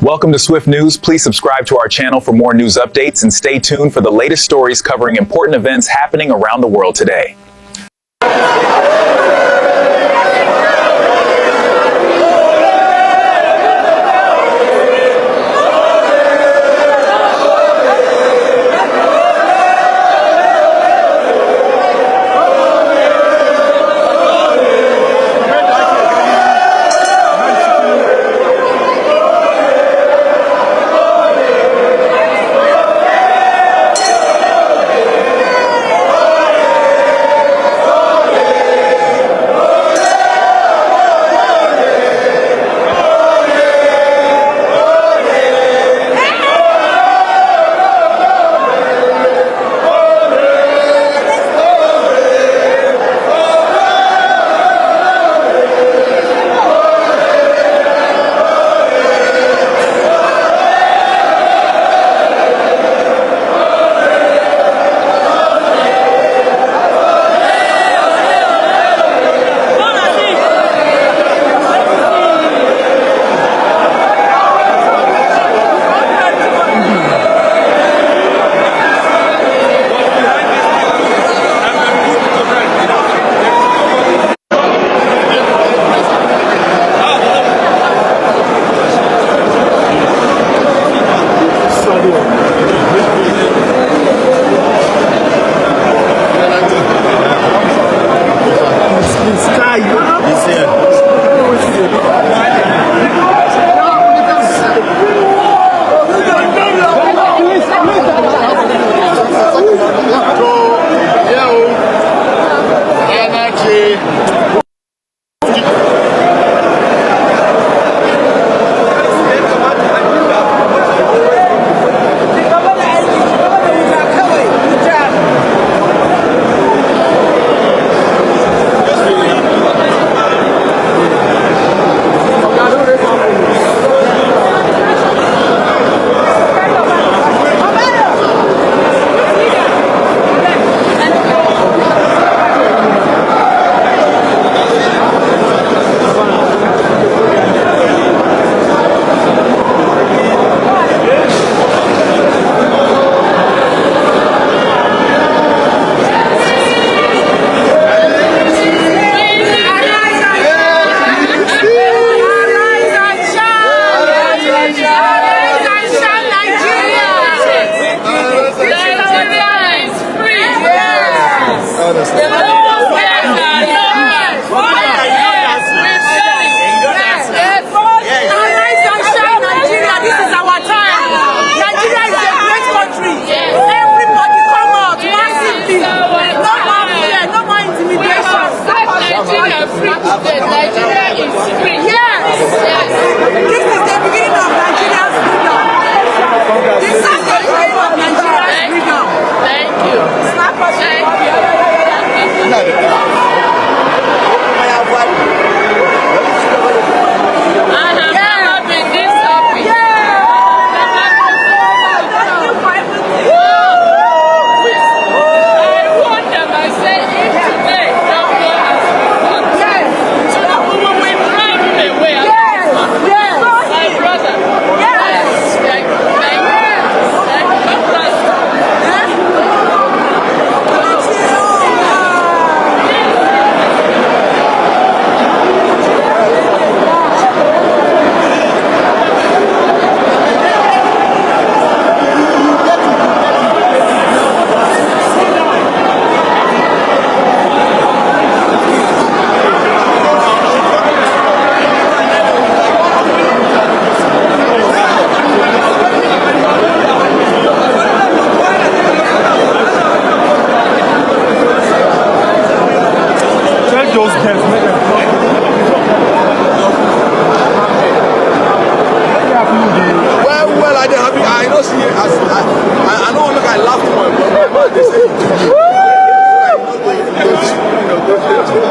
Welcome to Swift News. Please subscribe to our channel for more news updates and stay tuned for the latest stories covering important events happening around the world today.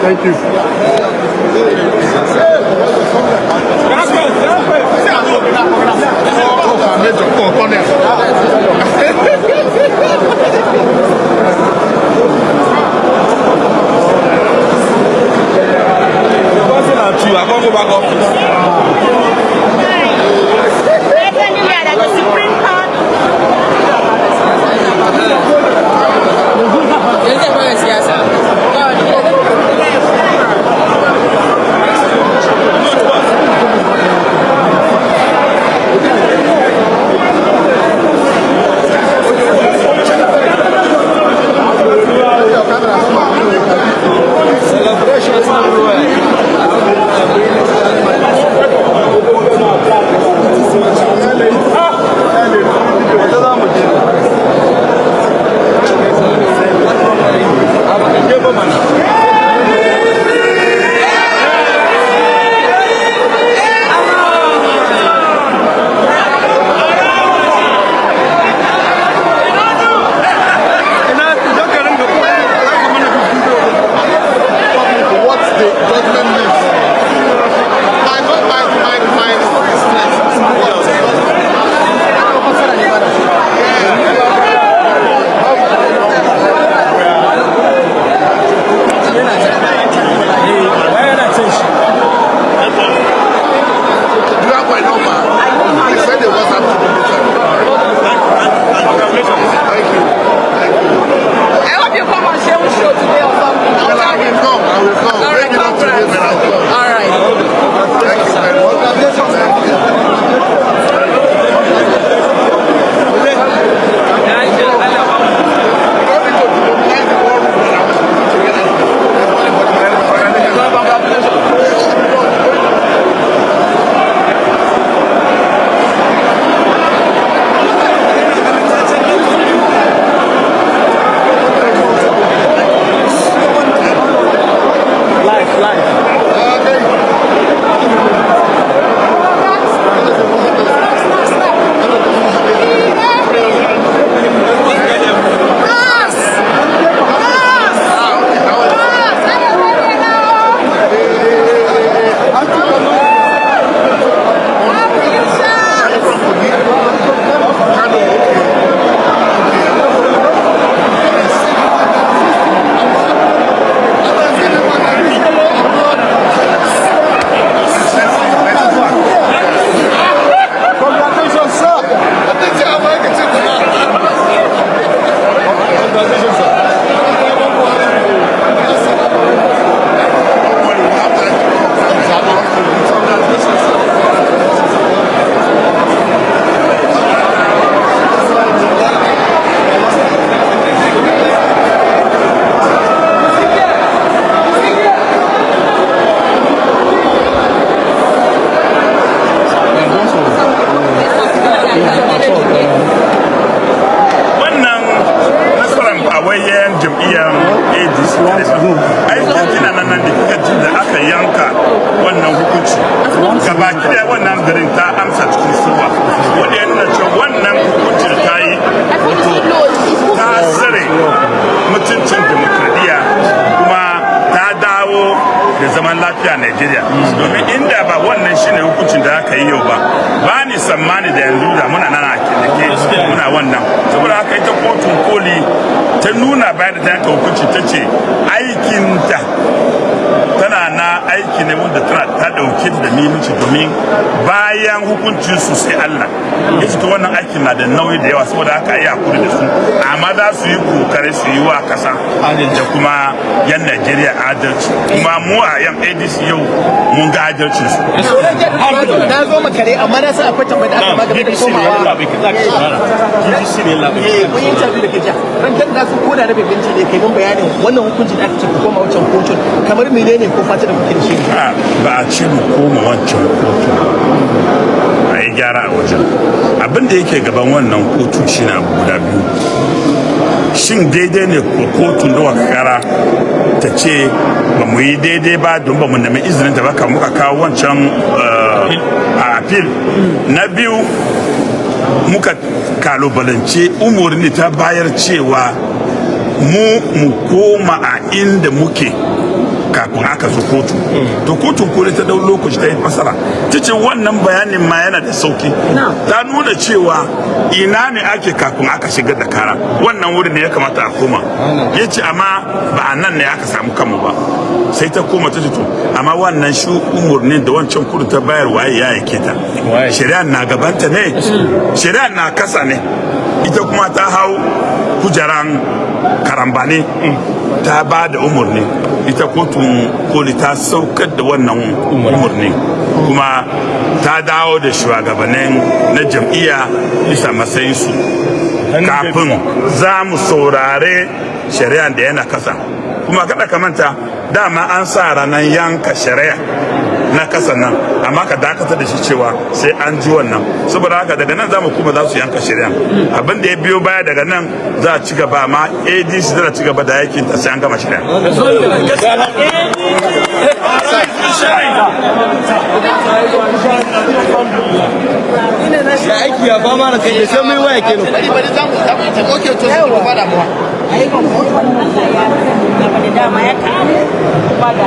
Thank you. I can't go back office. tsammani da yanzu da muna nan a ke muna wannan saboda haka ita kotun koli ta nuna bayan da ta hukunci ta ce aikinta tana na aiki ne wanda ta dauke da mimici domin bayan hukuncin su sai Allah ya ce wannan aikin na da nauyi da yawa saboda haka yi hakuri da su amma za su yi kokari su yi wa kasa da kuma yan Najeriya adalci kuma mu a yan ADC yau mun ga adalcin su na zo makare amma na san akwai tambayar da aka magana da komawa kun yi interview da ke jiya rantar da su koda da bebinci ne kai mun bayanin wannan hukuncin da aka ce koma wancan kotun kamar menene ko fata da kuke da shi ba a ce mu koma wancan kotun a yi gyara a wajen abin da yake gaban wannan kotun shi na guda biyu shin daidai ne kotun da wakara ta ce ba mu yi daidai ba don ba mu nemi izinin ta ba ka muka kawo wancan a appeal na biyu muka kalubalance umarni ta bayar cewa mu koma a inda muke kafin aka zo kotu to kotun kore ta dau lokaci ta yi fasara ta ce wannan bayanin ma yana da sauki ta nuna cewa ina ne ake kafin aka shiga da kara wannan wuri ne ya kamata a koma ya ce amma ba a nan ne aka samu kanmu ba sai ta koma ta to amma wannan shi umarnin da wancan kudu ta bayar waye ya yake ta shari'a na gabanta ne shari'a na kasa ne ita kuma ta hau kujeran karambane ta ba da umarni ita kotun koli ta saukar da wannan umarni kuma ta dawo da shugabannin na jam'iyya bisa matsayinsu kafin za mu saurare shari'a da yana kasa kuma kada ka manta dama an sa ranar yanka shari'a na kasa nan amma ka dakatar da shi cewa sai an ji wannan saboda haka daga nan zamu kuma za su yanka shari'a abin da ya biyo baya daga nan za a ci gaba amma ADC zai ci gaba da yakin ta sai an gama shari'a da aiki ya ba mana kai da sai mai waya kenan bari za mu ta oke to sai mu bada mu ai ba mu wannan ya da dama ya kare ba da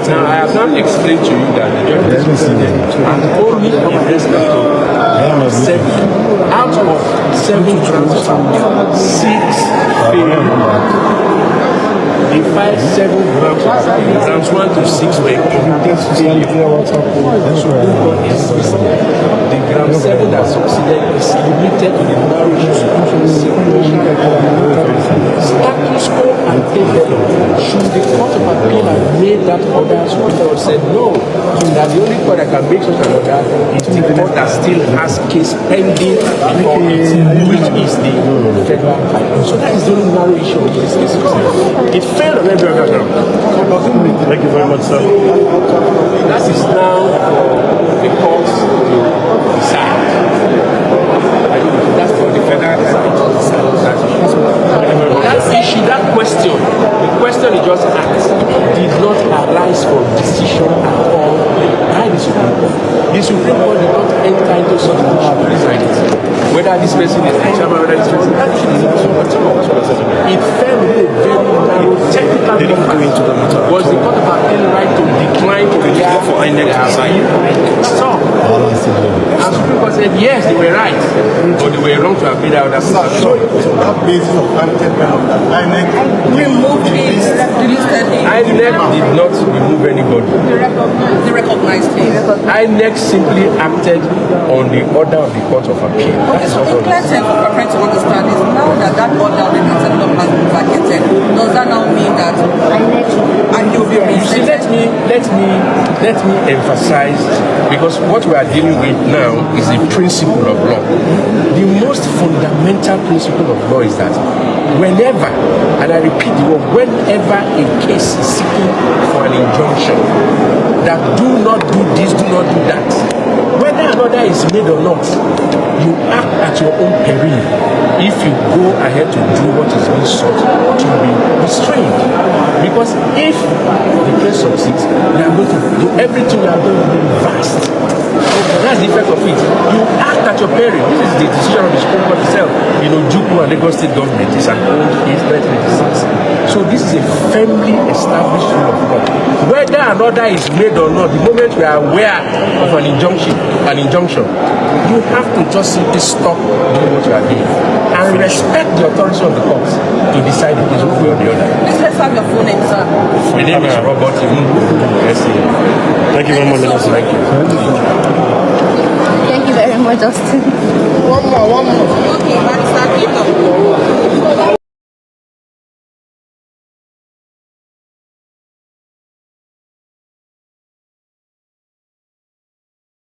Now, I have not explained to you that the judge and only in this matter, out of 7 grounds, 6 failed. The 5, 7 grounds, grounds 1 to 6 were committed failure. The ground 7 that succeeded is limited to the narrow status quo and takeover. Should the Court of Appeal have made that order, Supreme Court said no. That the only court that can make such an order is the court that still has case pending before it, which is the federal high court. So that is the only narrow issue of this case. It failed on every other ground. Thank you very much, sir. That is now for the courts to decide. That's for the federal side to decide that issue, that question, the question he just asked, did not arise from decision at all by the Supreme Court. The Supreme Court did not enter into such an issue to decide it. Whether this person is the chairman, whether this person is the it fell with a very narrow technical matter. Was the Court of Appeal right to decline to regard for INEC aside? That's all. And Supreme Court said yes, they were right, but they were wrong to have made out that decision. So that basis of INEC removed his INEC did not remove anybody. They recognized him. INEC simply acted on the order of the Court of Appeal. Okay, so the question we're trying to understand is now that that order of the Court of has been vacated, does that now mean that and you'll be reinstated? Let me emphasize, because what we are dealing with now is the principle of law. The most fundamental principle of law is that whenever, and I repeat the word, whenever a case is seeking for an injunction, that do not do this, do not do that, whether an order is made or not, you act at your own peril. If you go ahead to do what is being sought to be restrained. Because if the case succeeds, we are going to do everything we are going to do vast. That's the effect of it. You act at your peril. This is the decision of the Supreme Court itself. You know, Juku and Lagos State government is an old case, 1986. So this is a firmly established rule of law. Whether an order is made or not, the moment we are aware of an injunction, you have to just simply stop doing what you are doing and respect the authority of the courts to decide the case one way or the other. Please let's have your full name, sir. My name is Robert S.A. Thank you very much, Minister. Thank you. Thank you very much, Justin. One more. Okay, Barrister